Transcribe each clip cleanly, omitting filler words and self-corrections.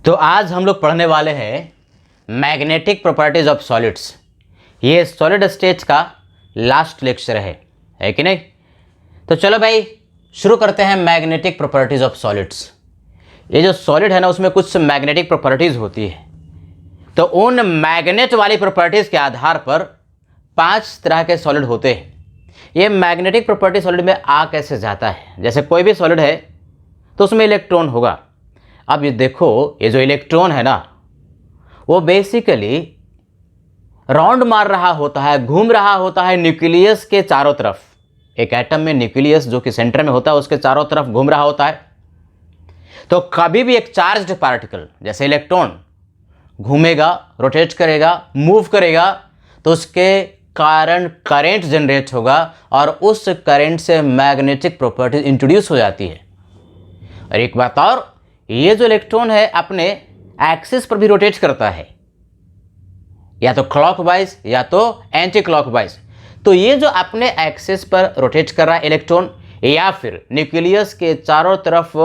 तो आज हम लोग पढ़ने वाले हैं मैग्नेटिक प्रॉपर्टीज ऑफ सॉलिड्स। ये सॉलिड स्टेज का लास्ट लेक्चर है कि नहीं। तो चलो भाई शुरू करते हैं मैग्नेटिक प्रॉपर्टीज ऑफ सॉलिड्स। ये जो सॉलिड है ना उसमें कुछ मैग्नेटिक प्रॉपर्टीज होती है। तो उन मैग्नेट वाली प्रॉपर्टीज के आधार पर 5 तरह के सॉलिड होते हैं। ये मैग्नेटिक प्रॉपर्टी सॉलिड में आ कैसे जाता है, जैसे कोई भी सॉलिड है तो उसमें इलेक्ट्रॉन होगा। अब ये देखो, ये जो इलेक्ट्रॉन है ना वो बेसिकली राउंड मार रहा होता है, घूम रहा होता है न्यूक्लियस के चारों तरफ। एक एटम में न्यूक्लियस जो कि सेंटर में होता है उसके चारों तरफ घूम रहा होता है। तो कभी भी एक चार्ज्ड पार्टिकल जैसे इलेक्ट्रॉन घूमेगा, रोटेट करेगा, मूव करेगा तो उसके कारण करंट जनरेट होगा और उस करंट से मैग्नेटिक प्रॉपर्टीज इंट्रोड्यूस हो जाती है। और एक बात और, ये जो इलेक्ट्रॉन है अपने एक्सिस पर भी रोटेट करता है, या तो क्लॉकवाइज या तो एंटी क्लॉकवाइज। तो ये जो अपने एक्सिस पर रोटेट कर रहा है इलेक्ट्रॉन या फिर न्यूक्लियस के चारों तरफ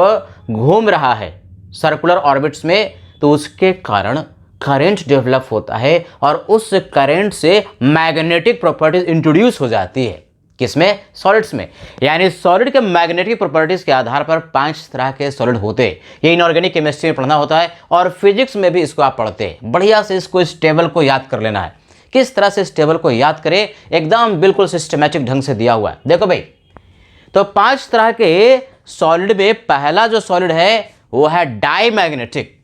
घूम रहा है सर्कुलर ऑर्बिट्स में, तो उसके कारण करंट डेवलप होता है और उस करंट से मैग्नेटिक प्रॉपर्टीज इंट्रोड्यूस हो जाती है। किसमें? सॉलिड्स में। यानी सॉलिड के मैग्नेटिक प्रॉपर्टीज के आधार पर 5 तरह के सॉलिड होते हैं। ये इनऑर्गेनिक केमिस्ट्री में पढ़ना होता है और फिजिक्स में भी इसको आप पढ़ते हैं। बढ़िया से इसको इस टेबल को याद कर लेना है। किस तरह से इस टेबल को याद करें, एकदम बिल्कुल सिस्टमैटिक ढंग से दिया हुआ है। देखो भाई, तो 5 तरह के सॉलिड में पहला जो सॉलिड है वो है डाईमैग्नेटिक।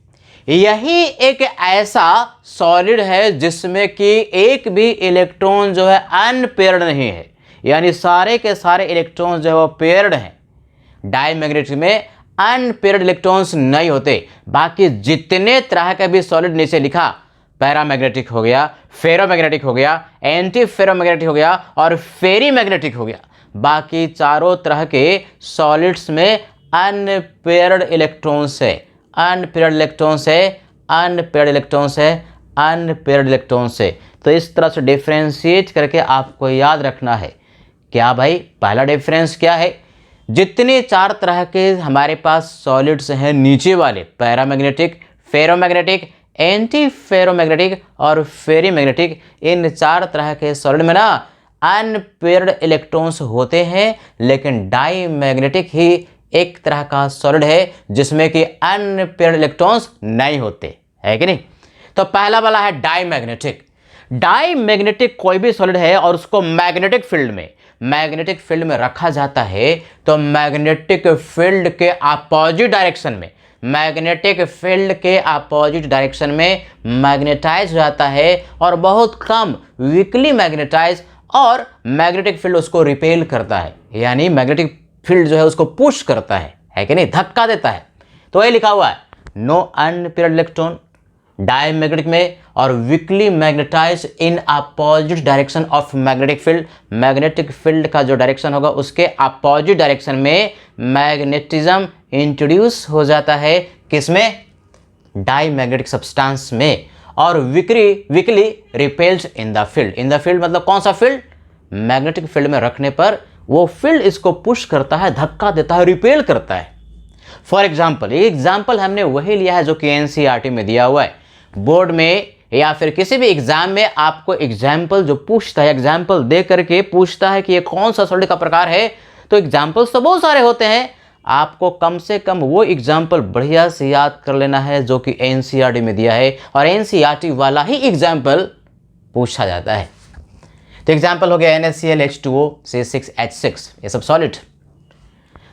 यही एक ऐसा सॉलिड है जिसमें कि एक भी इलेक्ट्रॉन जो है अनपेयर्ड नहीं है, यानी सारे के सारे इलेक्ट्रॉन्स जो है वो पेयर्ड हैं। डाईमैग्नेटिक में अनपेयर्ड इलेक्ट्रॉन्स नहीं होते। बाकी जितने तरह का भी सॉलिड नीचे लिखा, पैरामैग्नेटिक हो गया, फेरोमैग्नेटिक हो गया, एंटी फेरोमैग्नेटिक हो गया और फेरीमैग्नेटिक हो गया, बाकी चारों तरह के सॉलिड्स में अनपेयर्ड इलेक्ट्रॉन्स है, अनपेयर्ड इलेक्ट्रॉन्स है, अनपेयर्ड इलेक्ट्रॉन्स है, अनपेयर्ड इलेक्ट्रॉन्स है। तो इस तरह से डिफ्रेंशिएट करके आपको याद रखना है। क्या भाई? पहला डिफरेंस क्या है? जितने 4 तरह के हमारे पास सॉलिड्स हैं नीचे वाले, पैरामैग्नेटिक, फेरोमैग्नेटिक, एंटी फेरोमैग्नेटिक और फेरीमैग्नेटिक, इन 4 तरह के सॉलिड में ना अनपेयर्ड इलेक्ट्रॉन्स होते हैं। लेकिन डाईमैग्नेटिक ही एक तरह का सॉलिड है जिसमें कि अनपेयर्ड इलेक्ट्रॉन्स नहीं होते, है कि नहीं। तो पहला वाला है डाईमैग्नेटिक। डाईमैग्नेटिक कोई भी सॉलिड है और उसको मैग्नेटिक फील्ड में रखा जाता है, तो मैग्नेटिक फील्ड के अपोजिट डायरेक्शन में मैग्नेटाइज हो जाता है और बहुत कम वीकली मैग्नेटाइज, और मैग्नेटिक फील्ड उसको रिपेल करता है, यानी मैग्नेटिक फील्ड जो है उसको पुश करता है कि नहीं, धक्का देता है। तो ये लिखा हुआ है नो अनपेयर्ड इलेक्ट्रॉन डाईमैग्नेटिक में और weakly magnetise in opposite direction of magnetic field. Magnetic field का जो डायरेक्शन होगा उसके अपोजिट डायरेक्शन में मैग्नेटिज्म इंट्रोड्यूस हो जाता है। किसमें? डाईमैग्नेटिक सब्सटेंस में। और weakly repels in the field मतलब कौन सा फील्ड? मैग्नेटिक फील्ड में रखने पर वो फील्ड इसको पुश करता है, धक्का देता है, रिपेल करता है। फॉर एग्जाम्पल, ये एग्जाम्पल हमने वही लिया है जो कि एनसीईआरटी में दिया हुआ है। बोर्ड में या फिर किसी भी एग्जाम में आपको एग्जाम्पल जो पूछता है, एग्जाम्पल दे करके पूछता है कि ये कौन सा सॉलिड का प्रकार है, तो एग्जाम्पल्स तो बहुत सारे होते हैं। आपको कम से कम वो एग्जाम्पल बढ़िया से याद कर लेना है जो कि एनसीईआरटी में दिया है, और एनसीईआरटी वाला ही एग्जाम्पल पूछा जाता है। तो एग्जाम्पल हो गया NaCl H2O C6H6, ये सब सॉलिड।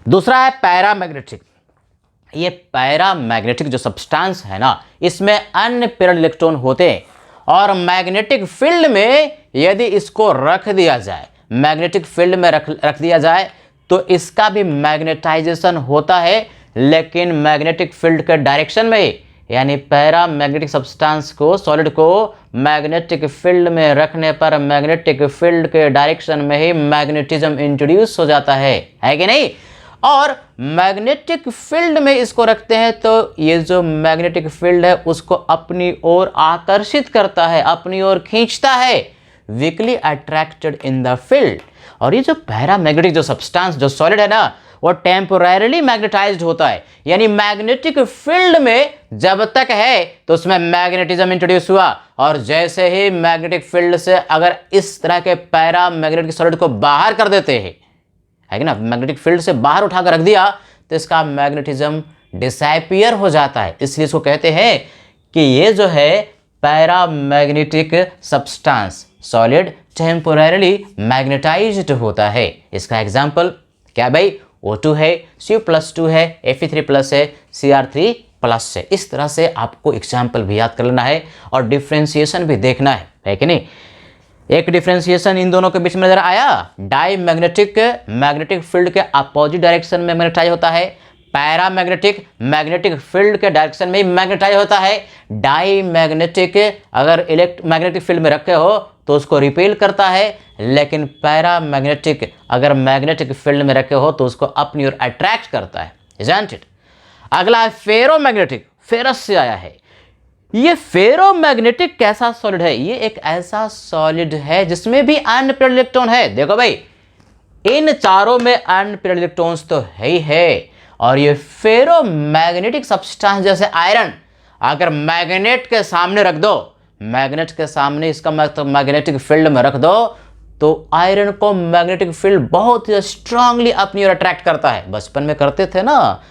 दूसरा है पैरामैग्नेटिक। ये पैरामैग्नेटिक जो सब्सटेंस है ना, इसमें अनपेयर्ड इलेक्ट्रॉन होते हैं और मैग्नेटिक फील्ड में यदि इसको रख दिया जाए, मैग्नेटिक फील्ड में रख दिया जाए तो इसका भी मैग्नेटाइजेशन होता है, लेकिन मैग्नेटिक फील्ड के डायरेक्शन में ही। यानी पैरामैग्नेटिक सब्सटेंस को, सॉलिड को मैग्नेटिक फील्ड में रखने पर मैग्नेटिक फील्ड के डायरेक्शन में ही मैग्नेटिज्म इंट्रोड्यूस हो जाता है कि नहीं। और मैग्नेटिक फील्ड में इसको रखते हैं तो ये जो मैग्नेटिक फील्ड है उसको अपनी ओर आकर्षित करता है, अपनी ओर खींचता है, weekly attracted in the field. और ये जो पैरामैग्नेटिक जो सब्सटेंस जो सॉलिड है ना, वो टेम्पोररीली मैग्नेटाइज्ड होता है, यानी मैग्नेटिक फील्ड में जब तक है तो उसमें मैग्नेटिज्म इंट्रोड्यूस हुआ, और जैसे ही मैग्नेटिक फील्ड से अगर इस तरह के पैरामैग्नेटिक सॉलिड को बाहर कर देते हैं, है कि ना, मैग्नेटिक फील्ड से बाहर उठाकर रख दिया, तो इसका मैग्नेटिज्म डिसअपीयर हो जाता है। इसलिए इसको कहते हैं कि ये जो है paramagnetic substance solid temporarily magnetised होता है। इसका एग्जांपल क्या भाई, O2 है, Cu+2 है, Fe3+ है, Cr3+ है। इस तरह से आपको एग्जाम्पल भी याद कर लेना है और डिफ्रेंसिएशन भी देखना है कि नहीं। एक डिफ्रेंसिएशन इन दोनों के बीच में नजर आया, डाई मैग्नेटिक फील्ड के अपोजिट डायरेक्शन में मैग्नेटाइज होता है, पैरामैग्नेटिक मैग्नेटिक फील्ड के डायरेक्शन में ही मैग्नेटाइज होता है। डाई मैग्नेटिक अगर मैग्नेटिक फील्ड में रखे हो तो उसको रिपेल करता है, लेकिन पैरामैग्नेटिक अगर मैग्नेटिक फील्ड में रखे हो तो उसको अपनी ओर अट्रैक्ट करता है, इज़न्ट इट। अगला है फेरोमैग्नेटिक, फेरस से आया है। ये फेरोमैग्नेटिक कैसा सॉलिड है, ये एक ऐसा सॉलिड है जिसमें भी अनपेयर्ड इलेक्ट्रॉन है। देखो भाई, इन चारों में अनपेयर्ड इलेक्ट्रॉन्स तो है ही है, और ये फेरोमैग्नेटिक सब्सटेंस जैसे आयरन अगर मैग्नेट के सामने रख दो, मैग्नेट के सामने इसका मतलब मैग्नेटिक फील्ड में रख दो, तो आयरन को मैग्नेटिक फील्ड बहुत ही स्ट्रांगली अपनी ओर अट्रैक्ट करता है। बचपन में करते थे ना,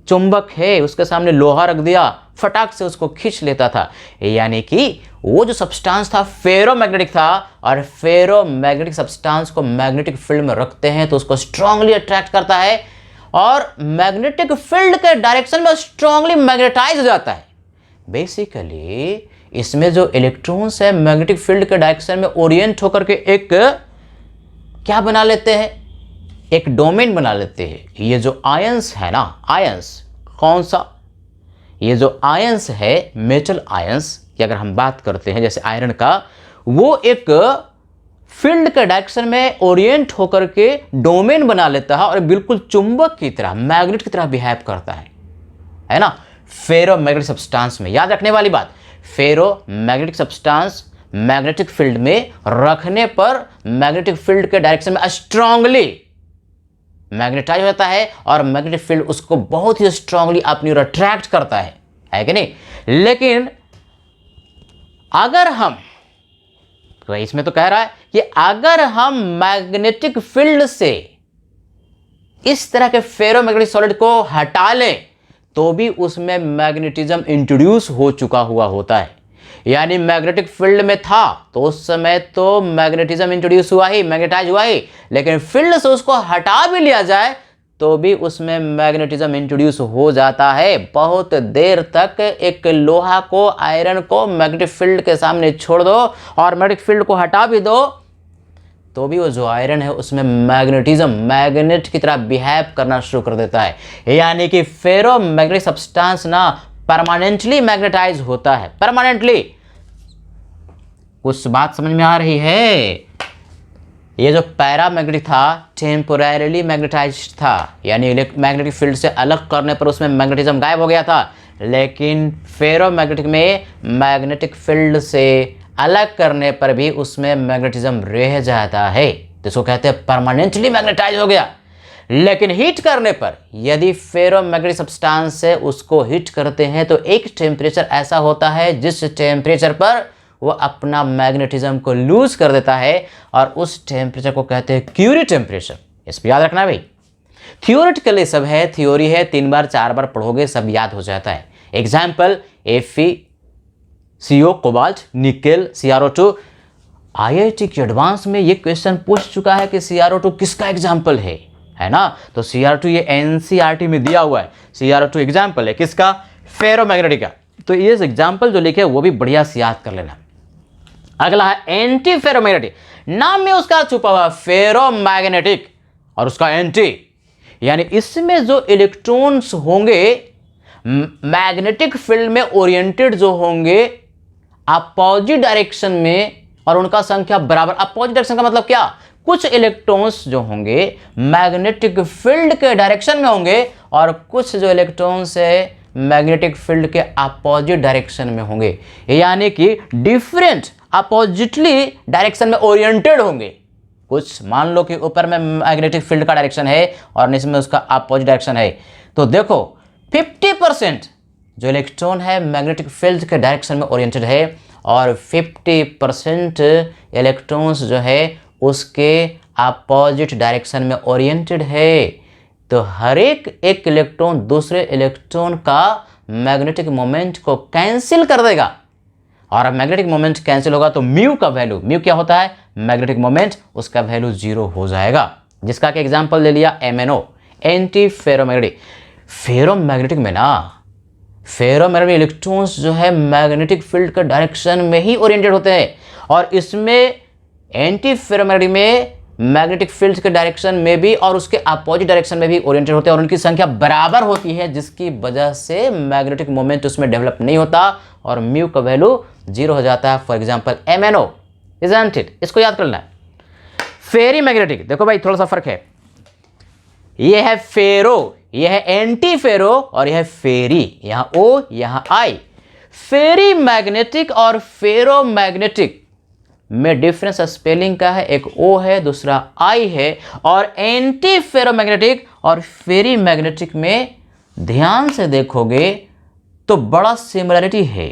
चुंबक है उसके सामने लोहा रख दिया, फटाक से उसको खींच लेता था। यानी कि वो जो सब्सटेंस था फेरोमैग्नेटिक था, और फेरोमैग्नेटिक सब्सटेंस को मैग्नेटिक फील्ड में रखते हैं तो उसको स्ट्रांगली अट्रैक्ट करता है, और मैग्नेटिक फील्ड के डायरेक्शन में स्ट्रांगली मैग्नेटाइज हो जाता है। बेसिकली इसमें जो इलेक्ट्रॉन्स है मैग्नेटिक फील्ड के डायरेक्शन में ओरिएंट होकर के एक क्या बना लेते हैं, एक डोमेन बना लेते हैं। ये जो आयंस है ना, आयंस कौन सा, ये जो आयंस है मेटल आयंस की अगर हम बात करते हैं जैसे आयरन का, वो एक फील्ड के डायरेक्शन में ओरिएंट होकर के डोमेन बना लेता है और बिल्कुल चुंबक की तरह मैग्नेट की तरह बिहेव करता है ना। फेरोमैग्नेटिक सब्सटेंस में याद रखने वाली बात, फेरोमैग्नेटिक सब्सटेंस मैग्नेटिक फील्ड में रखने पर मैग्नेटिक फील्ड के डायरेक्शन में स्ट्रांगली मैग्नेटाइज होता है, और मैग्नेटिक फील्ड उसको बहुत ही स्ट्रांगली अपनी ओर अट्रैक्ट करता है कि नहीं। लेकिन अगर हम, तो इसमें तो कह रहा है कि अगर हम मैग्नेटिक फील्ड से इस तरह के फेरोमैग्नेटिक सॉलिड को हटा लें तो भी उसमें मैग्नेटिज्म इंट्रोड्यूस हो चुका हुआ होता है। यानी मैग्नेटिक फील्ड में था तो उस समय तो मैग्नेटिज्म इंट्रोड्यूस हुआ ही, मैग्नेटाइज हुआ ही, लेकिन फील्ड से उसको हटा भी लिया जाए तो भी उसमें मैग्नेटिज्म इंट्रोड्यूस हो जाता है। बहुत देर तक एक लोहा को, आयरन को मैग्नेटिक फील्ड के सामने छोड़ दो और मैग्नेटिक फील्ड को हटा भी दो तो भी वो जो आयरन है उसमें मैग्नेटिज्म मैग्नेट की तरह बिहेव करना शुरू कर देता है। यानी कि फेरोमैग्नेटिक सब्सटेंस ना परमानेंटली मैग्नेटाइज होता है, परमानेंटली। कुछ बात समझ में आ रही है? ये जो पैरामैग्नेटिक था टेम्पोररीली मैग्नेटाइज्ड था, यानी मैग्नेटिक फील्ड से अलग करने पर उसमें मैग्नेटिज्म गायब हो गया था, लेकिन फेरोमैग्नेटिक में मैग्नेटिक फील्ड से अलग करने पर भी उसमें मैग्नेटिज्म रह जाता है, तो इसको कहते हैं परमानेंटली मैग्नेटाइज हो गया। लेकिन हीट करने पर यदि फेरोमैग्नेटिक सब्सटेंस से उसको हीट करते हैं तो एक टेम्परेचर ऐसा होता है जिस टेम्परेचर पर वो अपना मैग्नेटिज्म को लूज कर देता है, और उस टेम्परेचर को कहते हैं क्यूरी टेम्परेचर। इस पर याद रखना भाई, थियोरिटिकली सब है, थ्योरी है, 3 बार 4 बार पढ़ोगे सब याद हो जाता है। Example Fe, CO, cobalt, nickel, CrO2। IIT के एडवांस में ये क्वेश्चन पूछ चुका है कि CrO2 किसका एग्जाम्पल है ना। तो CrO2 ये NCERT में दिया हुआ है, CrO2 एग्जाम्पल है किसका, फेरोमैग्नेटिक का। तो ये एग्जाम्पल जो लिखे वो भी बढ़िया से याद कर लेना। अगला है एंटी फेरोमैग्नेटिक, नाम में उसका छुपा हुआ फेरोमैग्नेटिक और उसका एंटी, यानी इसमें जो इलेक्ट्रॉन्स होंगे मैग्नेटिक फील्ड में ओरिएंटेड जो होंगे अपोजिट डायरेक्शन में, और उनका संख्या बराबर। अपोजिट डायरेक्शन का मतलब क्या, कुछ इलेक्ट्रॉन्स जो होंगे मैग्नेटिक फील्ड के डायरेक्शन में होंगे और कुछ जो इलेक्ट्रॉन्स है मैग्नेटिक फील्ड के अपोजिट डायरेक्शन में होंगे, यानी कि डिफरेंट अपोजिटली डायरेक्शन में ओरिएंटेड होंगे। कुछ मान लो कि ऊपर में मैग्नेटिक फील्ड का डायरेक्शन है और नीचे में उसका अपोजिट डायरेक्शन है, तो देखो 50% जो इलेक्ट्रॉन है मैग्नेटिक फील्ड के डायरेक्शन में ओरिएंटेड है और 50% इलेक्ट्रॉन्स जो है उसके अपोजिट डायरेक्शन में ओरिएंटेड है। तो हर एक इलेक्ट्रॉन दूसरे इलेक्ट्रॉन का मैग्नेटिक मोमेंट को कैंसिल कर देगा, और अब मैग्नेटिक मोमेंट कैंसिल होगा तो म्यू का वैल्यू, म्यू क्या होता है मैग्नेटिक मोमेंट, उसका वैल्यू 0 हो जाएगा। जिसका कि एग्जांपल ले लिया MnO, एंटी फेरोमैग्नेटिक। फेरोमैग्नेटिक में ना फेरोमैग्नेटिक इलेक्ट्रॉन्स जो है मैग्नेटिक फील्ड के डायरेक्शन में ही ओरिएंटेड होते हैं, और इसमें एंटी फेरोमैग्नेटिक में मैग्नेटिक फील्ड के डायरेक्शन में भी और उसके अपोजिट डायरेक्शन में भी ओरिएंटेड होते हैं, और उनकी संख्या बराबर होती है, जिसकी वजह से मैग्नेटिक मोमेंट उसमें डेवलप नहीं होता और म्यू का वैल्यू 0 हो जाता है। For example MnO, isn't it? इसको याद करना है। फेरी मैग्नेटिक, देखो भाई थोड़ा सा फर्क है, ये है फेरो, ये है एंटी फेरो और यह है फेरी, यहां O यहां I। फेरी मैग्नेटिक और फेरो मैग्नेटिक में डिफरेंस स्पेलिंग का है, एक O है दूसरा I है, और एंटी फेरोमैग्नेटिक और फेरी मैग्नेटिक में ध्यान से देखोगे तो बड़ा सिमिलरिटी है।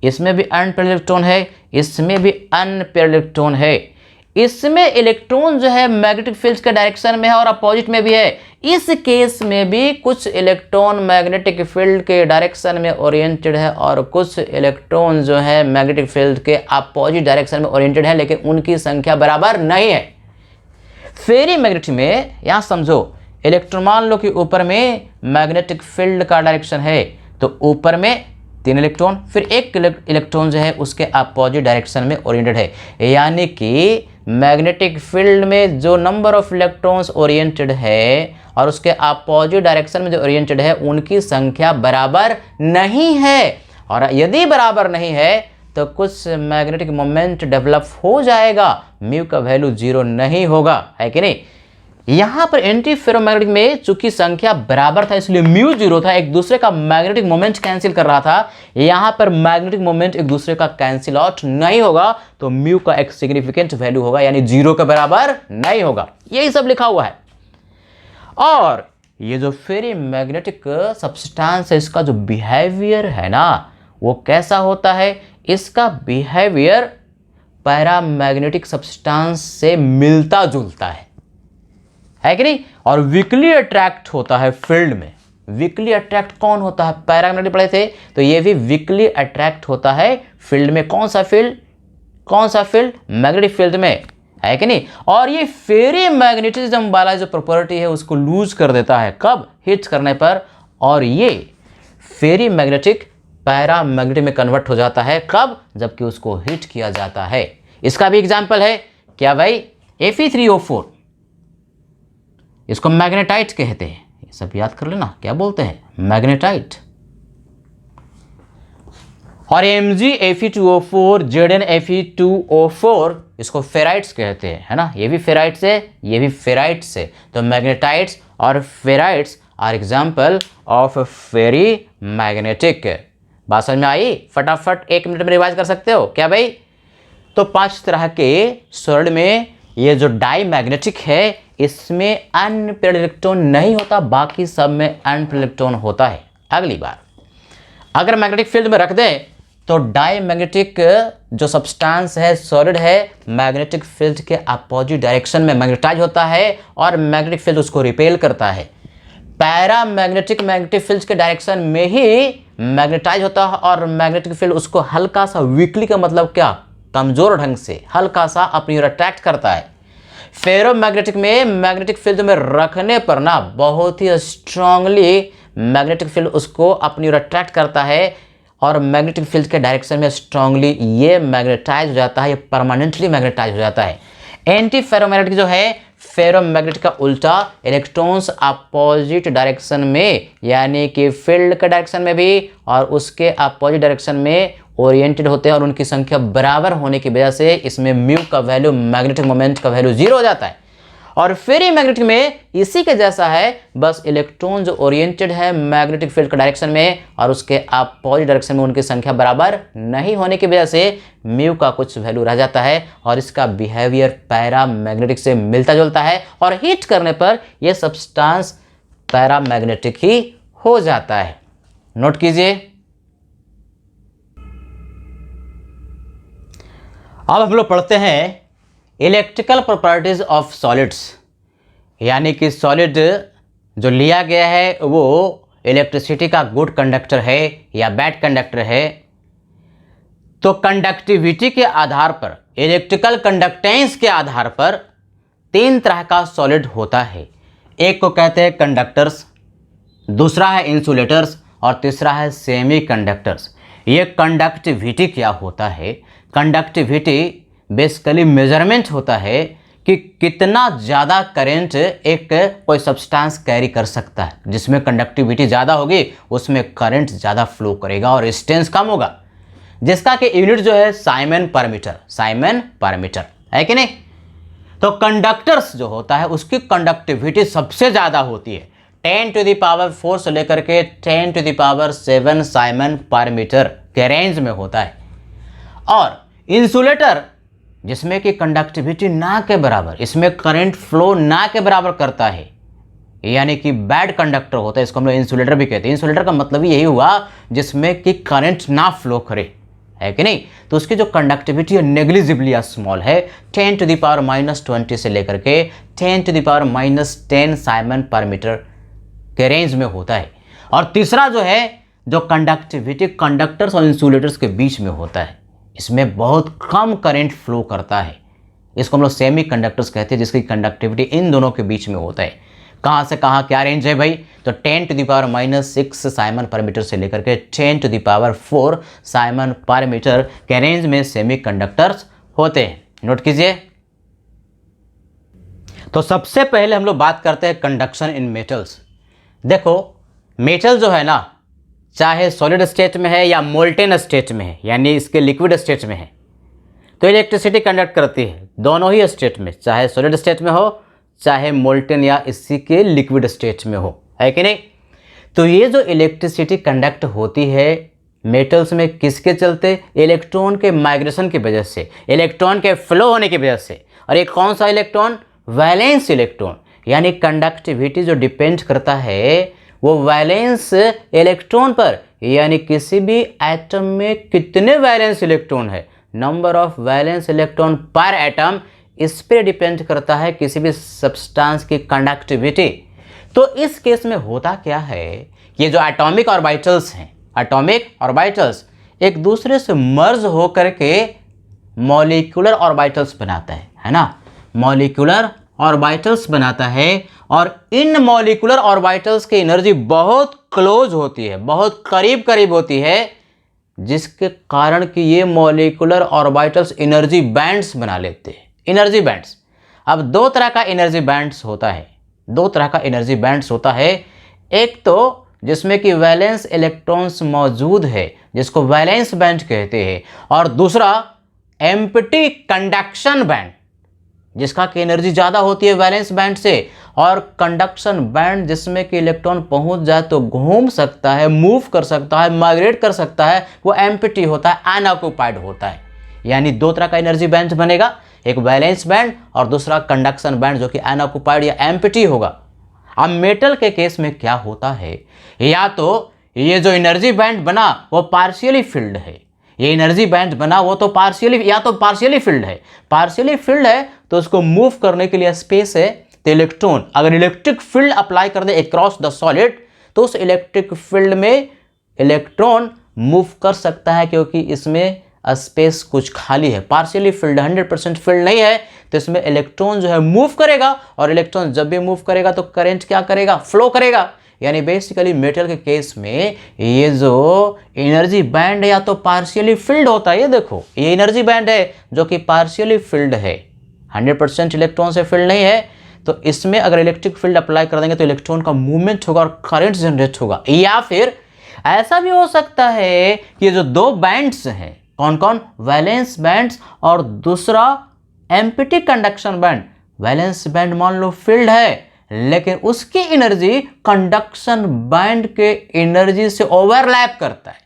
इसमें भी अनपेयर्ड इलेक्ट्रॉन है, इसमें भी अनपेयर्ड इलेक्ट्रॉन है। इसमें इलेक्ट्रॉन जो है मैग्नेटिक फील्ड के डायरेक्शन में है और अपोजिट में भी है। इस केस में भी कुछ इलेक्ट्रॉन मैग्नेटिक फील्ड के डायरेक्शन में ओरिएंटेड है और कुछ इलेक्ट्रॉन जो है मैग्नेटिक फील्ड के अपोजिट डायरेक्शन में ओरिएंटेड है, लेकिन उनकी संख्या बराबर नहीं है। फेरी मैग्नेटिक में यहां समझो, इलेक्ट्रॉन मान लो कि ऊपर में मैग्नेटिक फील्ड का डायरेक्शन है, तो ऊपर में 3 इलेक्ट्रॉन, फिर एक इलेक्ट्रॉन जो है उसके अपोजिट डायरेक्शन में ओरिएंटेड है, यानी कि मैग्नेटिक फील्ड में जो नंबर ऑफ इलेक्ट्रॉन्स ओरिएंटेड है और उसके अपोजिट डायरेक्शन में जो ओरिएंटेड है उनकी संख्या बराबर नहीं है। और यदि बराबर नहीं है तो कुछ मैग्नेटिक मोमेंट डेवलप हो जाएगा, म्यू का वैल्यू 0 नहीं होगा, है कि नहीं। यहां पर एंटी फेरोमैग्नेटिक में चूंकि संख्या बराबर था इसलिए म्यू 0 था, एक दूसरे का मैग्नेटिक मोमेंट कैंसिल कर रहा था। यहां पर मैग्नेटिक मोमेंट एक दूसरे का कैंसिल आउट नहीं होगा, तो म्यू का एक सिग्निफिकेंट वैल्यू होगा, यानी 0 के बराबर नहीं होगा। यही सब लिखा हुआ है। और ये जो फेरी मैग्नेटिक सब्सटेंस है, इसका जो बिहेवियर है ना वो कैसा होता है, इसका बिहेवियर पैरामैग्नेटिक सब्सटेंस से मिलता जुलता है कि नहीं। और वीकली अट्रैक्ट होता है फील्ड में। वीकली अट्रैक्ट कौन होता है, पैरामैग्नेटिक पढ़े थे तो ये भी वीकली अट्रैक्ट होता है फील्ड में। कौन सा फील्ड, कौन सा फील्ड, मैग्नेटिक फील्ड में, है कि नहीं। और ये फेरी मैग्नेटिज्म वाला जो प्रॉपर्टी है उसको लूज कर देता है, कब, हिट करने पर। और ये फेरी मैग्नेटिक पैरामैग्नेटिक में कन्वर्ट हो जाता है, कब, जबकि उसको हिट किया जाता है। इसका भी एग्जाम्पल है क्या भाई, Fe3O4, इसको मैग्नेटाइट कहते हैं। ये सब याद कर लेना, क्या बोलते हैं, मैग्नेटाइट। और MgFe2O4, ZnFe2O4 इसको फेराइट्स कहते हैं, है ना। ये भी फेराइट्स है, ये भी फेराइट्स है। तो मैग्नेटाइट्स और ferrites are example of ferrimagnetic. बात समझ में आई, फटाफट 1 मिनट में रिवाइज कर सकते हो क्या भाई। तो 5 तरह के सॉलिड में ये जो डाई मैग्नेटिक है इसमें अनपेयर्ड इलेक्ट्रॉन नहीं होता, बाकी सब में अनपेयर्ड इलेक्ट्रॉन होता है। अगली बार अगर मैग्नेटिक फील्ड में रख दें तो डाई मैग्नेटिक जो सब्सटेंस है, सॉलिड है, मैग्नेटिक फील्ड के अपोजिट डायरेक्शन में मैग्नेटाइज होता है और मैग्नेटिक फील्ड उसको रिपेल करता है। पैरामैग्नेटिक मैग्नेटिक फील्ड के डायरेक्शन में ही मैग्नेटाइज होता है और मैग्नेटिक फील्ड उसको हल्का सा, वीकली का मतलब क्या, कमजोर ढंग से हल्का सा अपनी ओर अट्रैक्ट करता है। फेरोमैग्नेटिक में मैग्नेटिक फील्ड में रखने पर ना बहुत ही स्ट्रांगली मैग्नेटिक फील्ड उसको अपनी ओर अट्रैक्ट करता है और मैग्नेटिक फील्ड के डायरेक्शन में स्ट्रांगली ये मैग्नेटाइज हो जाता है, ये परमानेंटली मैग्नेटाइज हो जाता है। एंटी फेरोमैग्नेटिक जो है, फेरोमैग्नेटिक का उल्टा, इलेक्ट्रॉन्स अपोजिट डायरेक्शन में यानी कि फील्ड के डायरेक्शन में भी और उसके अपोजिट डायरेक्शन में ओरिएंटेड होते हैं और उनकी संख्या बराबर होने की वजह से इसमें म्यू का वैल्यू, मैग्नेटिक मोमेंट का वैल्यू 0 हो जाता है। और फेरी मैग्नेटिक में इसी के जैसा है, बस इलेक्ट्रॉन जो ओरिएंटेड है मैग्नेटिक फील्ड के डायरेक्शन में और उसके अपोजिट डायरेक्शन में उनकी संख्या बराबर नहीं होने की वजह से म्यू का कुछ वैल्यू रह जाता है और इसका बिहेवियर पैरा मैग्नेटिक से मिलता जुलता है और हीट करने पर यह सब्सटेंस पैरा मैग्नेटिक ही हो जाता है। नोट कीजिए। अब हम लोग पढ़ते हैं इलेक्ट्रिकल प्रॉपर्टीज ऑफ सॉलिड्स, यानी कि सॉलिड जो लिया गया है वो इलेक्ट्रिसिटी का गुड कंडक्टर है या बैड कंडक्टर है। तो कंडक्टिविटी के आधार पर, इलेक्ट्रिकल कंडक्टेंस के आधार पर 3 तरह का सॉलिड होता है। एक को कहते हैं कंडक्टर्स, दूसरा है इंसुलेटर्स और तीसरा है सेमी कंडक्टर्स। ये कंडक्टिविटी क्या होता है? कंडक्टिविटी बेसिकली मेजरमेंट होता है कि कितना ज़्यादा करंट एक कोई सब्सटेंस कैरी कर सकता है। जिसमें कंडक्टिविटी ज़्यादा होगी उसमें करंट ज़्यादा फ्लो करेगा और रेजिस्टेंस कम होगा, जिसका कि यूनिट जो है साइमन पर मीटर है कि नहीं। तो कंडक्टर्स जो होता है उसकी कंडक्टिविटी सबसे ज़्यादा होती है, 10⁴ से लेकर के 10⁷ साइमन पर मीटर के रेंज में होता है। और इंसुलेटर जिसमें कि कंडक्टिविटी ना के बराबर, इसमें करंट फ्लो ना के बराबर करता है, यानी कि बैड कंडक्टर होता है, इसको हम लोग इंसुलेटर भी कहते हैं। इंसुलेटर का मतलब यही हुआ जिसमें कि करंट ना फ्लो करे, है कि नहीं। तो उसकी जो कंडक्टिविटी है नेग्लिजिबली स्मॉल है, 10⁻⁻20 से लेकर के 10⁻⁻10 साइमन पर मीटर के रेंज में होता है। और तीसरा जो है जो कंडक्टिविटी कंडक्टर्स और इंसुलेटर्स के बीच में होता है, इसमें बहुत कम करंट फ्लो करता है, इसको हम लोग सेमी कंडक्टर्स कहते हैं, जिसकी कंडक्टिविटी इन दोनों के बीच में होता है। कहाँ से कहाँ क्या रेंज है भाई? तो 10⁻⁻6 साइमन पर मीटर से लेकर के 10⁴ साइमन पर मीटर के रेंज में सेमी कंडक्टर्स होते हैं। नोट कीजिए। तो सबसे पहले हम लोग बात करते हैं कंडक्शन इन मेटल्स। देखो मेटल जो है ना, चाहे सॉलिड स्टेट में है या मोल्टेन स्टेट में है, यानी इसके लिक्विड स्टेट में है, तो इलेक्ट्रिसिटी कंडक्ट करती है दोनों ही स्टेट में, चाहे सॉलिड स्टेट में हो चाहे मोल्टेन या इसी के लिक्विड स्टेट में हो, है कि नहीं। तो ये जो इलेक्ट्रिसिटी कंडक्ट होती है मेटल्स में किसके चलते? इलेक्ट्रॉन के माइग्रेशन की वजह से, इलेक्ट्रॉन के फ्लो होने की वजह से। और एक कौन सा इलेक्ट्रॉन? Valence electron. यानी कंडक्टिविटी जो डिपेंड करता है वो वैलेंस इलेक्ट्रॉन पर, यानी किसी भी एटम में कितने वैलेंस इलेक्ट्रॉन है, नंबर ऑफ वैलेंस इलेक्ट्रॉन पर एटम, इस पर डिपेंड करता है किसी भी सब्सटेंस की कंडक्टिविटी। तो इस केस में होता क्या है, ये जो एटॉमिक ऑर्बिटल्स हैं, एटॉमिक ऑर्बिटल्स एक दूसरे से मर्ज होकर के मॉलिक्यूलर ऑर्बिटल्स बनाता है ना, मॉलिक्यूलर ऑर्बिटल्स बनाता है। और इन मॉलिक्यूलर ऑर्बिटल्स की एनर्जी बहुत क्लोज होती है, बहुत करीब करीब होती है, जिसके कारण कि ये मॉलिक्यूलर ऑर्बिटल्स एनर्जी बैंड्स बना लेते हैं, एनर्जी बैंड्स। अब दो तरह का एनर्जी बैंड्स होता है, दो तरह का एनर्जी बैंड्स होता है। एक तो जिसमें कि वैलेंस इलेक्ट्रॉन्स मौजूद है, जिसको वैलेंस बैंड कहते हैं, और दूसरा एम्प्टी कंडक्शन बैंड, जिसका की एनर्जी ज़्यादा होती है वैलेंस बैंड से। और कंडक्शन बैंड जिसमें कि इलेक्ट्रॉन पहुंच जाए तो घूम सकता है, मूव कर सकता है, माइग्रेट कर सकता है, वो एम्प्टी होता है, अनऑक्युपाइड होता है। यानी दो तरह का एनर्जी बैंड बनेगा, एक वैलेंस बैंड और दूसरा कंडक्शन बैंड जो कि अनऑक्युपाइड या एम्प्टी होगा। अब मेटल के केस में क्या होता है, या तो ये जो एनर्जी बैंड बना वो पार्शियली फिल्ड है, ये एनर्जी बैंड बना वो तो पार्शियली, या तो पार्शियली फिल्ड है, पार्शियली फिल्ड है तो उसको मूव करने के लिए स्पेस है। तो इलेक्ट्रॉन अगर इलेक्ट्रिक फील्ड अप्लाई कर दे अक्रॉस द सॉलिड तो उस इलेक्ट्रिक फील्ड में इलेक्ट्रॉन मूव कर सकता है, क्योंकि इसमें स्पेस कुछ खाली है, पार्शियली फील्ड 100% फील्ड नहीं है, तो इसमें इलेक्ट्रॉन जो है मूव करेगा। और इलेक्ट्रॉन जब भी मूव करेगा तो करंट क्या करेगा? फ्लो करेगा। यानी बेसिकली मेटल के केस में ये जो एनर्जी बैंड है या तो पार्शियली फिल्ड होता है, ये देखो ये एनर्जी बैंड है जो कि पार्शियली फिल्ड है, 100% इलेक्ट्रॉन से फिल्ड नहीं है। तो इसमें अगर इलेक्ट्रिक फील्ड अप्लाई कर देंगे तो इलेक्ट्रॉन का मूवमेंट होगा और करंट जनरेट होगा। या फिर ऐसा भी हो सकता है कि ये जो दो बैंड्स हैं, कौन कौन? वैलेंस बैंड्स और दूसरा empty conduction band, valence band मान लो फिल्ड है, लेकिन उसकी एनर्जी कंडक्शन बैंड के एनर्जी से ओवरलैप करता है।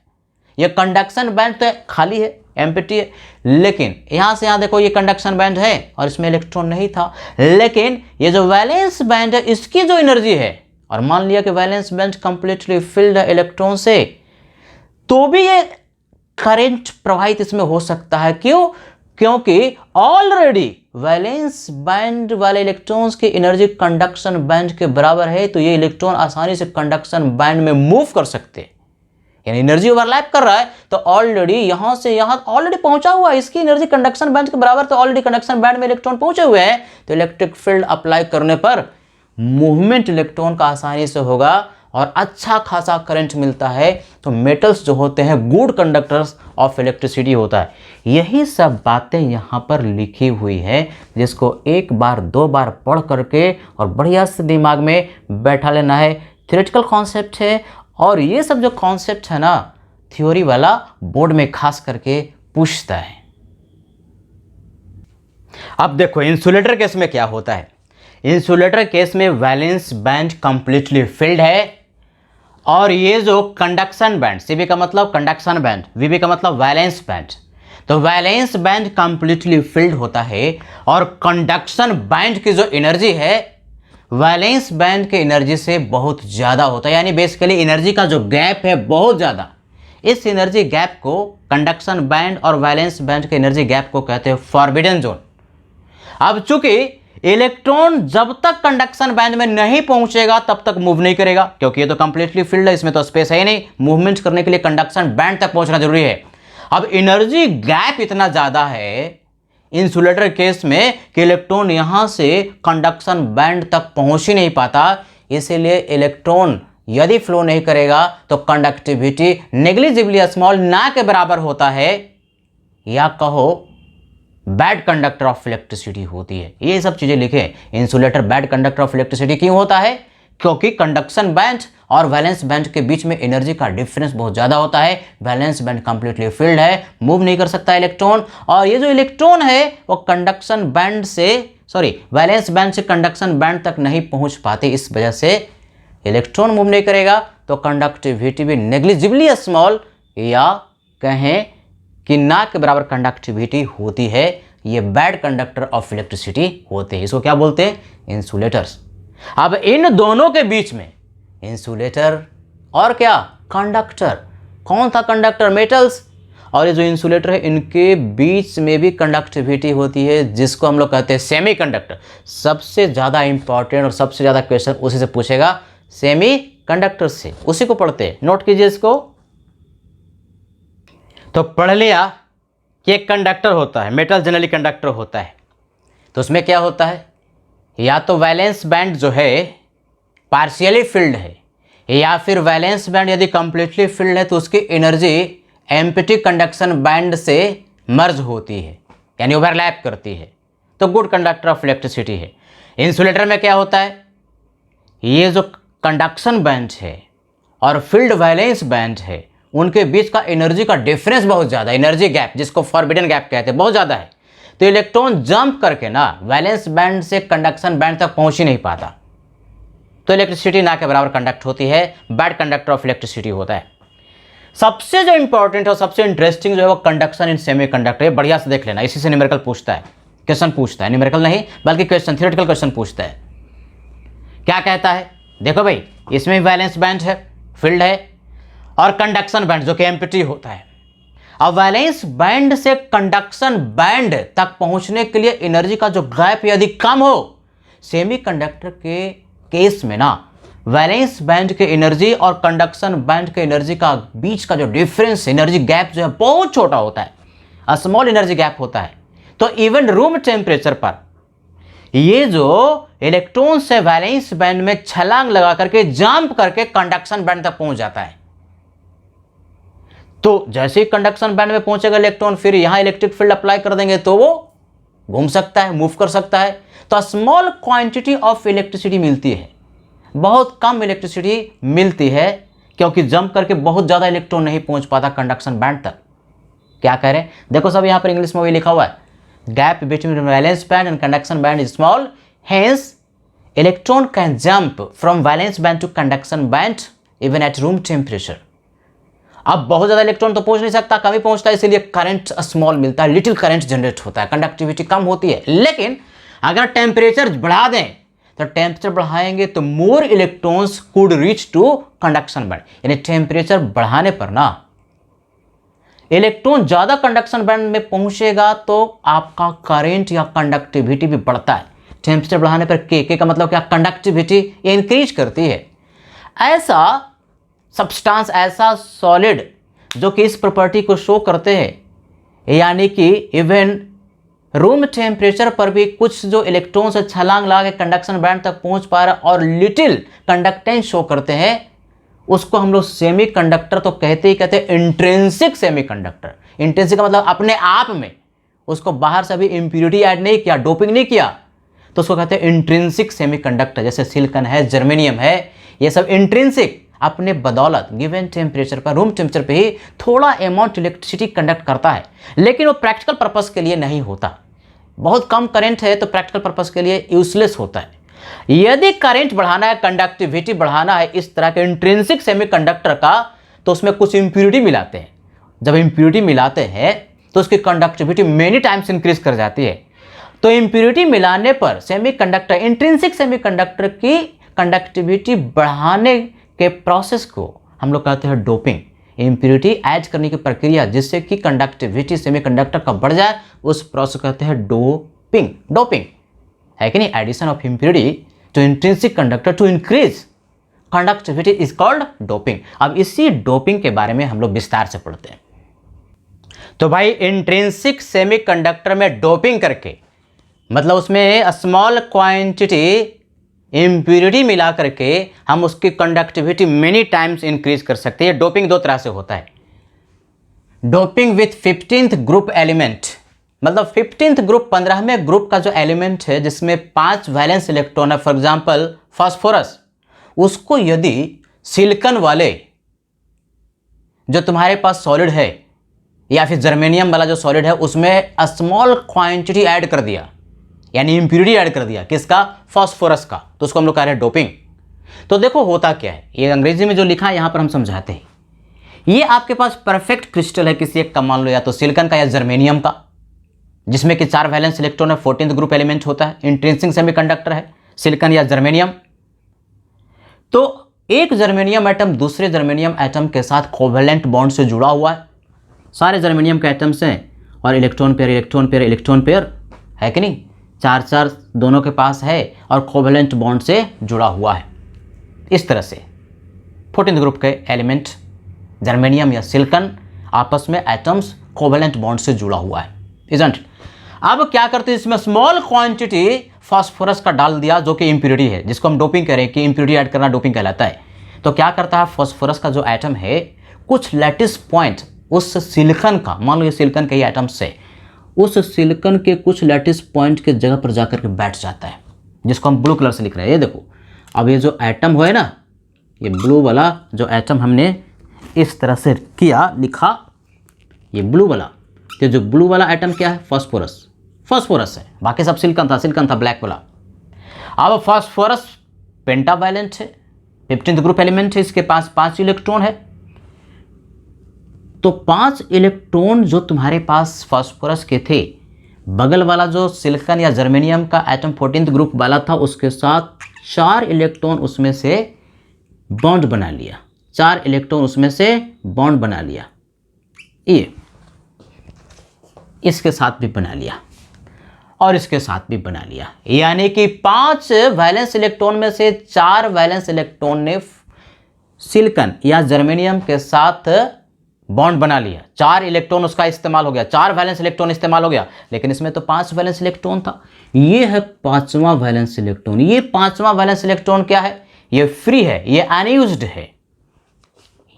ये कंडक्शन बैंड तो खाली है, एम्प्टी है, लेकिन यहां से यहां देखो ये कंडक्शन बैंड है और इसमें इलेक्ट्रॉन नहीं था, लेकिन ये जो वैलेंस बैंड है इसकी जो एनर्जी है, और मान लिया कि वैलेंस बैंड कंप्लीटली फिल्ड है इलेक्ट्रॉन से, तो भी ये करंट प्रवाहित इसमें हो सकता है। क्यों? क्योंकि ऑलरेडी वैलेंस बैंड वाले इलेक्ट्रॉन्स की एनर्जी कंडक्शन बैंड के बराबर है, तो ये इलेक्ट्रॉन आसानी से कंडक्शन बैंड में मूव कर सकते हैं। यानी एनर्जी ओवरलैप कर रहा है, तो ऑलरेडी यहां से यहां ऑलरेडी पहुंचा हुआ है, इसकी एनर्जी कंडक्शन बैंड के बराबर, तो ऑलरेडी कंडक्शन बैंड में इलेक्ट्रॉन पहुंचे हुए हैं, तो इलेक्ट्रिक फील्ड अप्लाई करने पर मूवमेंट इलेक्ट्रॉन का आसानी से होगा और अच्छा खासा करंट मिलता है। तो मेटल्स जो होते हैं गुड कंडक्टर्स ऑफ इलेक्ट्रिसिटी होता है। यही सब बातें यहाँ पर लिखी हुई है, जिसको एक बार दो बार पढ़ करके और बढ़िया से दिमाग में बैठा लेना है। थ्योरेटिकल कॉन्सेप्ट है, और ये सब जो कॉन्सेप्ट है ना, थ्योरी वाला बोर्ड में खास करके पूछता है। अब देखो इंसुलेटर केस में क्या होता है। इंसुलेटर केस में वैलेंस बैंड कंप्लीटली फिल्ड है, और ये जो कंडक्शन बैंड, सीबी का मतलब कंडक्शन बैंड, वीबी का मतलब वैलेंस बैंड, तो वैलेंस बैंड कंप्लीटली फिल्ड होता है, और कंडक्शन बैंड की जो एनर्जी है वैलेंस बैंड के एनर्जी से बहुत ज़्यादा होता है। यानी बेसिकली एनर्जी का जो गैप है बहुत ज़्यादा, इस एनर्जी गैप को कंडक्शन बैंड और वैलेंस बैंड के एनर्जी गैप को कहते हैं फॉरबिडन जोन। अब चूंकि इलेक्ट्रॉन जब तक कंडक्शन बैंड में नहीं पहुंचेगा तब तक मूव नहीं करेगा, क्योंकि ये तो कंप्लीटली फिल्ड है, इसमें तो स्पेस है ही नहीं। मूवमेंट करने के लिए कंडक्शन बैंड तक पहुंचना जरूरी है। अब एनर्जी गैप इतना ज़्यादा है इंसुलेटर केस में कि इलेक्ट्रॉन यहां से कंडक्शन बैंड तक पहुंच ही नहीं पाता, इसीलिए इलेक्ट्रॉन यदि फ्लो नहीं करेगा तो कंडक्टिविटी नेग्लिजिबली स्मॉल ना के बराबर होता है, या कहो बैड कंडक्टर ऑफ इलेक्ट्रिसिटी होती है। ये सब चीजें लिखे। Insulator bad conductor of electricity क्यों होता है? क्योंकि कंडक्शन बैंड और वैलेंस बैंड के बीच में एनर्जी का डिफरेंस बहुत ज़्यादा होता है। वैलेंस बैंड कंप्लीटली फिल्ड है, मूव नहीं कर सकता इलेक्ट्रॉन, और ये जो इलेक्ट्रॉन है वो कंडक्शन बैंड से वैलेंस बैंड से कंडक्शन बैंड तक नहीं पहुंच पाते। इस वजह से इलेक्ट्रॉन मूव नहीं करेगा, तो कंडक्टिविटी भी नेग्लिजिबली स्मॉल, या कहें कि ना के बराबर कंडक्टिविटी होती है। ये बैड कंडक्टर ऑफ इलेक्ट्रिसिटी होते हैं। इसको क्या बोलते हैं? इंसुलेटर्स। अब इन दोनों के बीच में इंसुलेटर और क्या कंडक्टर, कौन था कंडक्टर? मेटल्स। और ये जो इंसुलेटर है इनके बीच में भी कंडक्टिविटी होती है, जिसको हम लोग कहते हैं सेमी कंडक्टर। सबसे ज़्यादा इंपॉर्टेंट और सबसे ज़्यादा क्वेश्चन उसी से पूछेगा, सेमी कंडक्टर से। उसी को पढ़ते हैं, नोट कीजिए इसको। तो पढ़ लिया कि एक कंडक्टर होता है, मेटल जनरली कंडक्टर होता है, तो उसमें क्या होता है? या तो वैलेंस बैंड जो है पार्शियली फिल्ड है, या फिर वैलेंस बैंड यदि कंप्लीटली फिल्ड है तो उसकी एनर्जी एम्प्टी कंडक्शन बैंड से मर्ज होती है, यानी ओवरलैप करती है, तो गुड कंडक्टर ऑफ इलेक्ट्रिसिटी है। इंसुलेटर में क्या होता है? ये जो कंडक्शन बैंड है और फील्ड वैलेंस बैंड है, उनके बीच का एनर्जी का डिफरेंस बहुत ज़्यादा, एनर्जी गैप, जिसको फॉरबिडन गैप कहते हैं, बहुत ज़्यादा है। तो इलेक्ट्रॉन जंप करके ना वैलेंस बैंड से कंडक्शन बैंड तक पहुंच ही नहीं पाता, तो इलेक्ट्रिसिटी ना के बराबर कंडक्ट होती है, बैड कंडक्टर ऑफ इलेक्ट्रिसिटी होता है। सबसे जो इंपॉर्टेंट और सबसे इंटरेस्टिंग जो है वो कंडक्शन इन सेमी कंडक्टर, बढ़िया से देख लेना, इसी से न्यूमेरिकल पूछता है, क्वेश्चन पूछता है, न्यूमेरिकल नहीं बल्कि क्वेश्चन, थ्योरेटिकल क्वेश्चन पूछता है। क्या कहता है? देखो भाई, इसमें वैलेंस बैंड है, फील्ड है, और कंडक्शन बैंड जो कि एम्प्टी होता है। अब वैलेंस बैंड से कंडक्शन बैंड तक पहुंचने के लिए एनर्जी का जो गैप यदि कम हो, सेमी कंडक्टर के केस में ना वैलेंस बैंड के एनर्जी और कंडक्शन बैंड के एनर्जी का बीच का जो डिफरेंस, एनर्जी गैप जो है बहुत छोटा होता है, स्मॉल एनर्जी गैप होता है। तो इवन रूम टेम्परेचर पर ये जो इलेक्ट्रॉन से वैलेंस बैंड में छलांग लगा करके जंप करके कंडक्शन बैंड तक पहुंच जाता है। तो जैसे ही कंडक्शन बैंड में पहुंचेगा इलेक्ट्रॉन, फिर यहां इलेक्ट्रिक फील्ड अप्लाई कर देंगे तो वो घूम सकता है, मूव कर सकता है। तो स्मॉल क्वांटिटी ऑफ इलेक्ट्रिसिटी मिलती है, बहुत कम इलेक्ट्रिसिटी मिलती है, क्योंकि जंप करके बहुत ज़्यादा इलेक्ट्रॉन नहीं पहुंच पाता कंडक्शन बैंड तक। क्या कह रहे हैं? देखो सब यहाँ पर इंग्लिश में भी लिखा हुआ है, gap between valence band and conduction band is small, Hence, electron can jump from valence band to conduction band even at room temperature. अब बहुत ज़्यादा इलेक्ट्रॉन तो पहुंच नहीं सकता, कम ही पहुंचता है, इसीलिए करंट स्मॉल मिलता है, लिटिल करंट जनरेट होता है, कंडक्टिविटी कम होती है। लेकिन अगर टेम्परेचर बढ़ा दें तो टेम्परेचर बढ़ाएंगे तो more electrons could reach to conduction band, यानी टेम्परेचर बढ़ाने पर ना इलेक्ट्रॉन ज़्यादा कंडक्शन बैंड में पहुंचेगा तो आपका करंट या कंडक्टिविटी भी बढ़ता है। टेम्परेचर बढ़ाने पर के का मतलब क्या, कंडक्टिविटी इंक्रीज करती है। ऐसा सब्सटेंस, ऐसा सॉलिड जो कि इस प्रॉपर्टी को शो करते हैं, यानी कि इवन रूम टेम्परेचर पर भी कुछ जो इलेक्ट्रॉन से छलांग लगा के कंडक्शन बैंड तक पहुंच पा रहा और लिटिल कंडक्टेंस शो करते हैं, उसको हम लोग सेमी कंडक्टर तो कहते ही कहते हैं, इंट्रिंसिक सेमी कंडक्टर। इंट्रिंसिक का मतलब अपने आप में, उसको बाहर से भी इम्प्यूरिटी ऐड नहीं किया, डोपिंग नहीं किया, तो उसको कहते हैं इंट्रिंसिक सेमी कंडक्टर। जैसे सिलिकॉन है, जर्मेनियम है, ये सब इंट्रिंसिक अपने बदौलत गिवन टेम्परेचर पर, रूम टेम्परेचर पे ही थोड़ा अमाउंट इलेक्ट्रिसिटी कंडक्ट करता है, लेकिन वो प्रैक्टिकल पर्पस के लिए नहीं होता। बहुत कम करंट है तो प्रैक्टिकल पर्पस के लिए यूजलेस होता है। यदि करंट बढ़ाना है, कंडक्टिविटी बढ़ाना है इस तरह के इंट्रिंसिक सेमीकंडक्टर का, तो उसमें कुछ इंप्यूरिटी मिलाते हैं। जब इंप्यूरिटी मिलाते हैं तो उसकी कंडक्टिविटी मेनी टाइम्स इंक्रीज कर जाती है। तो इंप्यूरिटी मिलाने पर सेमीकंडक्टर, इंट्रिंसिक सेमीकंडक्टर की कंडक्टिविटी बढ़ाने के प्रोसेस को हम लोग कहते हैं डोपिंग। इंप्यूरिटी ऐड करने की प्रक्रिया जिससे कि कंडक्टिविटी सेमीकंडक्टर का बढ़ जाए, उस प्रोसेस को कहते हैं डोपिंग। डोपिंग है कि नहीं, addition of impurity to intrinsic conductor to increase conductivity is called doping. अब इसी डोपिंग के बारे में हम लोग विस्तार से पढ़ते हैं। तो भाई इंट्रिंसिक सेमीकंडक्टर में डोपिंग करके, मतलब उसमें स्मॉल क्वांटिटी इम्प्यूरिटी मिला करके हम उसकी कंडक्टिविटी मेनी टाइम्स इंक्रीज कर सकते हैं। डोपिंग दो तरह से होता है। Doping with 15th group element, मतलब 15th ग्रुप, 15वें ग्रुप का जो एलिमेंट है जिसमें 5 वैलेंस इलेक्ट्रॉन है, फॉर एग्जांपल फास्फोरस, उसको यदि सिलिकॉन वाले जो तुम्हारे पास सॉलिड है या फिर जर्मेनियम वाला जो सॉलिड है उसमें स्मॉल क्वांटिटी ऐड कर दिया, यानी इंप्यूरिटी ऐड कर दिया, किसका, फास्फोरस का, तो उसको हम लोग कह रहे हैं डोपिंग। तो देखो होता क्या है, ये अंग्रेजी में जो लिखा है यहां पर हम समझाते हैं। ये आपके पास परफेक्ट क्रिस्टल है किसी एक का, मान लो या तो सिलिकॉन का या जर्मेनियम का, जिसमें कि 4 वैलेंस इलेक्ट्रॉन है, 14th ग्रुप एलिमेंट होता है, इंट्रिंसिक सेमीकंडक्टर है सिलिकॉन या जर्मेनियम। तो एक जर्मेनियम एटम दूसरे जर्मेनियम एटम के साथ कोवेलेंट बॉन्ड से जुड़ा हुआ है, सारे जर्मेनियम के एटम्स हैं और electron pair electron pair electron pair है कि नहीं, 4 दोनों के पास है और कोवेलेंट बॉन्ड से जुड़ा हुआ है। इस तरह से 14th ग्रुप के एलिमेंट जर्मेनियम या सिलिकॉन आपस में एटम्स कोवेलेंट बॉन्ड से जुड़ा हुआ है, इजंट। अब क्या करते हैं, इसमें स्मॉल क्वांटिटी फास्फोरस का डाल दिया जो कि इंप्यूरिटी है, जिसको हम डोपिंग करें कि इंप्यूरिटी ऐड करना डोपिंग कहलाता है। तो क्या करता है, फास्फोरस का जो एटम है कुछ लैटिस पॉइंट उस सिलिकॉन का, मान लो ये सिलिकॉन के ही एटम्स है, उस सिलिकॉन के कुछ लैटिस पॉइंट के जगह पर जाकर के बैठ जाता है, जिसको हम ब्लू कलर से लिख रहे हैं। ये देखो, अब ये जो एटम है ना, ये ब्लू वाला जो एटम हमने इस तरह से किया, लिखा ये ब्लू वाला, तो जो ब्लू वाला एटम क्या है, फास्फोरस, फास्फोरस है, बाकी सब सिलिकॉन था ब्लैक वाला। अब फास्फोरस पेंटावैलेंट है, 15th ग्रुप एलिमेंट है, इसके पास 5 इलेक्ट्रॉन है। तो 5 इलेक्ट्रॉन जो तुम्हारे पास फास्फोरस के थे, बगल वाला जो सिलिकॉन या जर्मेनियम का एटम 14th ग्रुप वाला था, उसके साथ 4 इलेक्ट्रॉन उसमें से बॉन्ड बना लिया, 4 इलेक्ट्रॉन उसमें से बॉन्ड बना लिया, ये इसके साथ भी बना लिया और इसके साथ भी बना लिया, यानी कि 5 वैलेंस इलेक्ट्रॉन में से 4 वैलेंस इलेक्ट्रॉन ने सिलिकॉन या जर्मेनियम के साथ बॉन्ड बना लिया, 4 इलेक्ट्रॉन उसका इस्तेमाल हो गया, 4 वैलेंस इलेक्ट्रॉन इस्तेमाल हो गया, लेकिन इसमें तो 5 वैलेंस इलेक्ट्रॉन था। ये है 5वां वैलेंस इलेक्ट्रॉन। ये 5वां वैलेंस इलेक्ट्रॉन क्या है, ये फ्री है, ये अनयूज्ड है।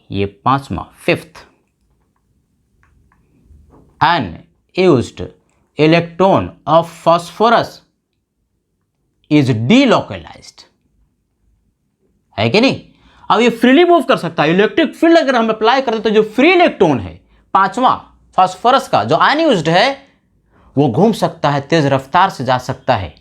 ये 5वां, 5th unused electron of phosphorus is delocalized, है कि नहीं। अब ये फ्रीली मूव कर सकता है, इलेक्ट्रिक फील्ड अगर हम अप्लाई करें तो जो फ्री इलेक्ट्रॉन है 5वां फास्फोरस का जो अनयूज्ड है, वो घूम सकता है, तेज रफ्तार से जा सकता है,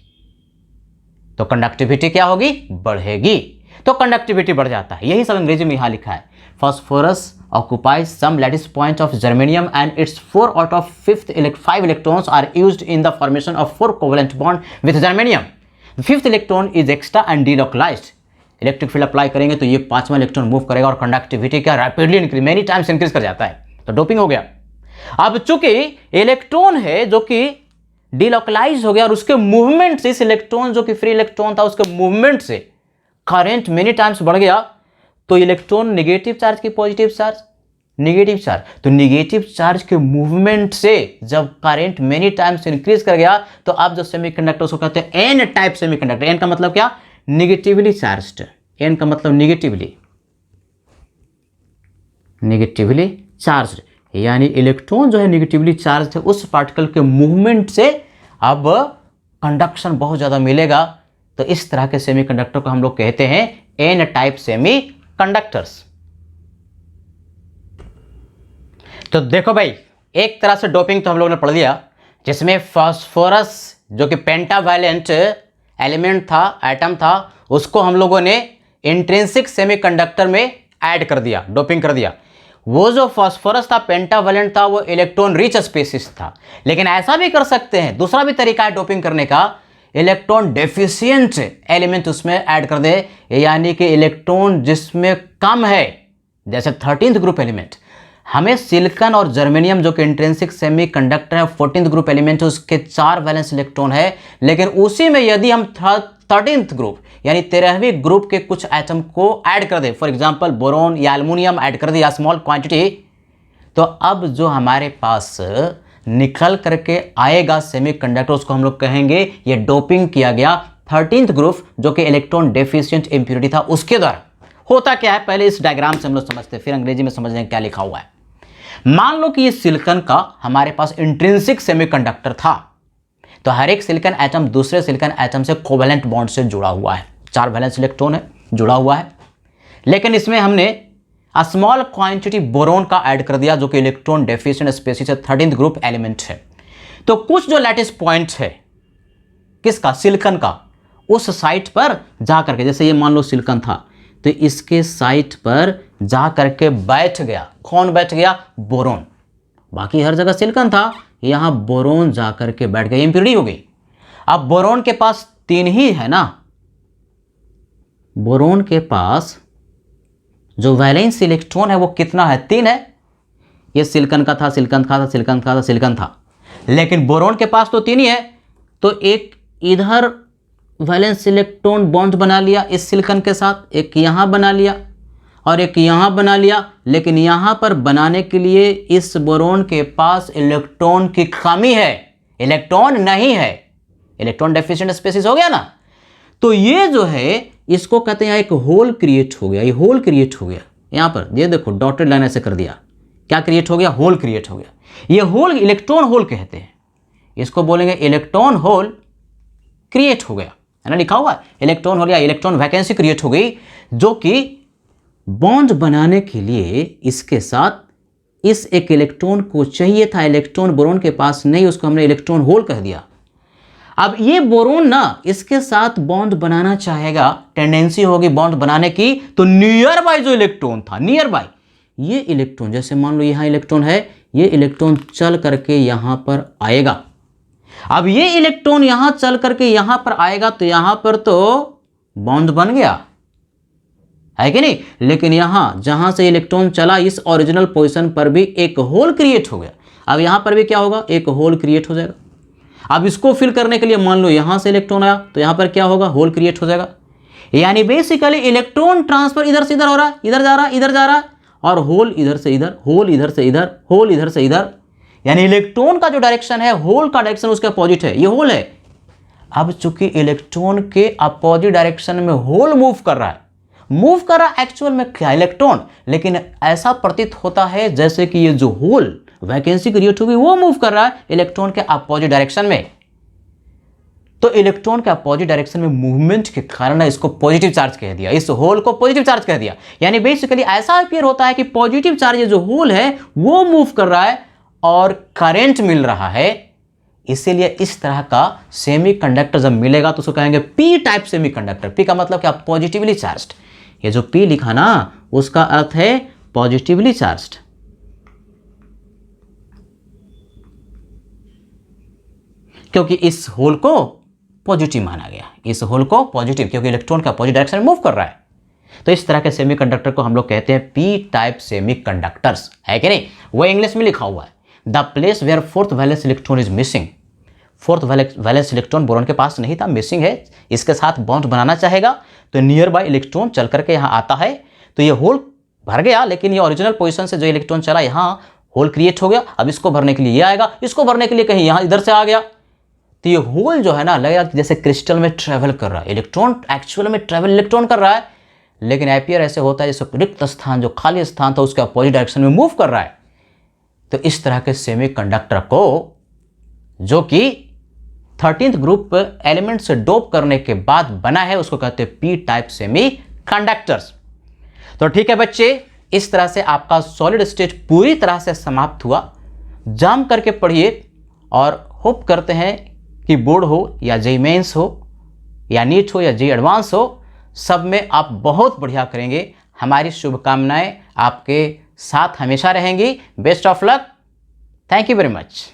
तो कंडक्टिविटी क्या होगी, बढ़ेगी। तो कंडक्टिविटी बढ़ जाता है, यही सब अंग्रेजी में यहाँ लिखा है। Phosphorus occupies some lattice point of germanium and its 4 out of 5 electrons are used in the formation of 4 covalent bond with germanium. The 5th electron is extra and delocalized. Electric field apply करेंगे तो ये 5वां electron move करेगा और conductivity क्या rapidly increase, many times increase कर जाता है, तो डोपिंग हो गया। अब चूंकि इलेक्ट्रॉन है जो कि डिलोकलाइज हो गया और उसके मूवमेंट से, इस इलेक्ट्रॉन जो कि फ्री इलेक्ट्रॉन था उसके मूवमेंट से करंट मेनी टाइम्स बढ़ गया, तो इलेक्ट्रॉन नेगेटिव चार्ज की पॉजिटिव चार्ज, नेगेटिव चार्ज, तो नेगेटिव चार्ज के मूवमेंट से जब करंट मेनी टाइम्स इंक्रीज कर गया तो आप जो सेमीकंडक्टर उसको कहते हैं एन टाइप सेमीकंडक्टर। एन का मतलब क्या, नेगेटिवली चार्ज्ड, एन का मतलब नेगेटिवली चार्ज्ड, यानी इलेक्ट्रॉन जो है नेगेटिवली चार्ज है, उस पार्टिकल के मूवमेंट से अब कंडक्शन बहुत ज़्यादा मिलेगा। तो इस तरह के सेमीकंडक्टर को हम लोग कहते हैं एन टाइप सेमीकंडक्टर्स। तो देखो भाई, एक तरह से डोपिंग तो हम लोगों ने पढ़ लिया, जिसमें फास्फोरस जो कि पेंटावैलेंट एलिमेंट था, एटम था, उसको हम लोगों ने इंट्रिंसिक सेमीकंडक्टर में ऐड कर दिया, डोपिंग कर दिया। वो जो फास्फोरस था, पेंटावैलेंट था, वो इलेक्ट्रॉन रिच स्पीसीज था। लेकिन ऐसा भी कर सकते हैं, दूसरा भी तरीका है डोपिंग करने का, इलेक्ट्रॉन डेफिशिएंट एलिमेंट उसमें ऐड कर दे, यानी कि इलेक्ट्रॉन जिसमें कम है, जैसे 13th ग्रुप एलिमेंट। हमें सिलिकॉन और जर्मेनियम जो कि इंट्रिंसिक सेमीकंडक्टर है, 14th ग्रुप एलिमेंट है, उसके 4 वैलेंस इलेक्ट्रॉन है, लेकिन उसी में यदि हम 13th ग्रुप यानी 13वीं ग्रुप के कुछ एटम को ऐड कर दे, फॉर एग्जांपल बोरोन या एल्युमिनियम ऐड कर दिया स्मॉल क्वांटिटी, तो अब जो हमारे पास निकल करके आएगा सेमीकंडक्टर, उसको हम लोग कहेंगे ये डोपिंग किया गया 13th ग्रुप जो कि इलेक्ट्रॉन डेफिशिएंट इंप्योरिटी था, उसके द्वारा। होता क्या है, पहले इस डायग्राम से हम लोग समझते हैं, फिर अंग्रेजी में समझ लेंगे क्या लिखा हुआ है। मान लो कि ये सिलिकॉन का हमारे पास इंट्रिंसिक सेमीकंडक्टर था, तो हर एक सिलिकॉन एटम दूसरे सिलिकॉन एटम से कोवेलेंट बॉन्ड से जुड़ा हुआ है, 4 वैलेंस इलेक्ट्रॉन है, जुड़ा हुआ है। लेकिन इसमें हमने स्मॉल क्वांटिटी बोरोन का ऐड कर दिया जो कि इलेक्ट्रॉन डेफिशिएंट स्पीसीज है, 13th ग्रुप एलिमेंट है। तो कुछ जो लैटिस पॉइंट है किसका, सिलिकॉन का, उस साइट पर जा करके, जैसे ये मान लो सिलिकॉन था, तो इसके साइट पर जा करके बैठ गया, कौन बैठ गया, बोरोन। बाकी हर जगह सिलिकॉन था, यहां बोरोन जा करके बैठ गया, इंप्योरिटी हो गई। अब बोरोन के पास 3 ही है ना, बोरोन के पास जो वैलेंस इलेक्ट्रॉन है वो कितना है, 3 है। ये सिलिकॉन का था, सिलिकॉन का था, सिलिकॉन का था, सिलिकॉन था, लेकिन बोरोन के पास तो 3 ही है। तो एक इधर वैलेंस इलेक्ट्रॉन बॉन्ड बना लिया इस सिलिकॉन के साथ, एक यहां बना लिया और एक यहां बना लिया, लेकिन यहां पर बनाने के लिए इस बोरोन के पास इलेक्ट्रॉन की कमी है, इलेक्ट्रॉन नहीं है, इलेक्ट्रॉन डेफिशिएंट स्पीसीज हो गया ना। तो ये जो है इसको कहते हैं एक होल क्रिएट हो गया, ये होल क्रिएट हो गया। यहां पर ये देखो डॉटेड लाइन ऐसे कर दिया, क्या क्रिएट हो गया, होल क्रिएट हो गया। ये होल इलेक्ट्रॉन होल कहते हैं, इसको बोलेंगे इलेक्ट्रॉन होल क्रिएट हो गया, है ना, लिखा हुआ है इलेक्ट्रॉन होल या इलेक्ट्रॉन वैकेंसी क्रिएट हो गई, जो कि बॉन्ड बनाने के लिए इसके साथ इस एक इलेक्ट्रॉन को चाहिए था, इलेक्ट्रॉन बोरोन के पास नहीं, उसको हमने इलेक्ट्रॉन होल कह दिया। अब ये बोरोन ना इसके साथ बॉन्ड बनाना चाहेगा, टेंडेंसी होगी बॉन्ड बनाने की, तो नियर बाय जो इलेक्ट्रॉन था, नियर बाय ये इलेक्ट्रॉन, जैसे मान लो यहां इलेक्ट्रॉन है, ये इलेक्ट्रॉन चल करके यहां पर आएगा। अब ये इलेक्ट्रॉन यहां चल करके यहां पर आएगा, तो यहां पर तो बॉन्ड बन गया है कि नहीं, लेकिन यहां जहां से इलेक्ट्रॉन चला इस ओरिजिनल पोजीशन पर भी एक होल क्रिएट हो गया। अब यहां पर भी क्या होगा, एक होल क्रिएट हो जाएगा। अब इसको फिल करने के लिए मान लो यहां से इलेक्ट्रॉन आया, तो यहां पर क्या होगा, होल क्रिएट हो जाएगा। यानी बेसिकली इलेक्ट्रॉन ट्रांसफर इधर से इधर हो रहा है, इधर जा रहा है, इधर जा रहा है, और होल इधर से इधर, होल इधर से इधर, होल इधर से इधर, यानी इलेक्ट्रॉन का जो डायरेक्शन है, होल का डायरेक्शन उसके अपोजिट है, ये होल है। अब चूंकि इलेक्ट्रॉन के अपोजिट डायरेक्शन में होल मूव कर रहा है, मूव कर रहा एक्चुअल में क्या, इलेक्ट्रॉन, लेकिन ऐसा प्रतीत होता है जैसे कि ये जो होल वैकेंसी क्रिएट होगी वो मूव कर रहा है इलेक्ट्रॉन के अपोजिट डायरेक्शन में। तो इलेक्ट्रॉन के अपोजिट डायरेक्शन में मूवमेंट के कारण इसको पॉजिटिव चार्ज कह दिया, इस होल को पॉजिटिव चार्ज कह दिया। यानी बेसिकली ऐसा अपीयर होता है कि पॉजिटिव चार्ज जो होल है वो मूव कर रहा है और करंट मिल रहा है इसीलिए इस तरह का सेमीकंडक्टर जब मिलेगा तो उसको कहेंगे पी टाइप सेमीकंडक्टर। पी का मतलब क्या? Positively charged. ये जो पी लिखा ना उसका अर्थ है पॉजिटिवली चार्ज्ड। क्योंकि इस होल को पॉजिटिव माना गया, इस होल को पॉजिटिव, क्योंकि इलेक्ट्रॉन का पॉजिटिव डायरेक्शन में मूव कर रहा है। तो इस तरह के सेमीकंडक्टर को हम लोग कहते हैं पी टाइप सेमीकंडक्टर्स, है कि नहीं? वो इंग्लिश में लिखा हुआ है the place where fourth valence electron is missing. Fourth valence electron boron के पास नहीं था, मिसिंग है, इसके साथ बॉन्ड बनाना चाहेगा तो नियर बाय इलेक्ट्रॉन चल करके यहाँ आता है, तो ये होल भर गया, लेकिन ये ओरिजिनल पोजीशन से जो इलेक्ट्रॉन चला यहाँ होल क्रिएट हो गया। अब इसको भरने के लिए ये आएगा, इसको भरने के लिए कहीं यहाँ इधर से आ गया, तो ये होल जो है ना लगेगा जैसे क्रिस्टल में ट्रेवल कर रहा है। इलेक्ट्रॉन एक्चुअल में ट्रेवल इलेक्ट्रॉन कर रहा है, लेकिन एपियर ऐसे होता है जैसे रिक्त स्थान, जो खाली स्थान था उसके अपोजिट डायरेक्शन में मूव कर रहा है। तो इस तरह के सेमीकंडक्टर को जो कि 13th ग्रुप एलिमेंट से डोप करने के बाद बना है उसको कहते हैं पी टाइप सेमीकंडक्टर्स। तो ठीक है बच्चे, इस तरह से आपका सॉलिड स्टेट पूरी तरह से समाप्त हुआ। जाम करके पढ़िए और होप करते हैं कि बोर्ड हो या जेईई मेंस हो या नीट हो या जेईई एडवांस हो, सब में आप बहुत बढ़िया करेंगे। हमारी शुभकामनाएं आपके साथ हमेशा रहेंगी। Best of luck. Thank you very much.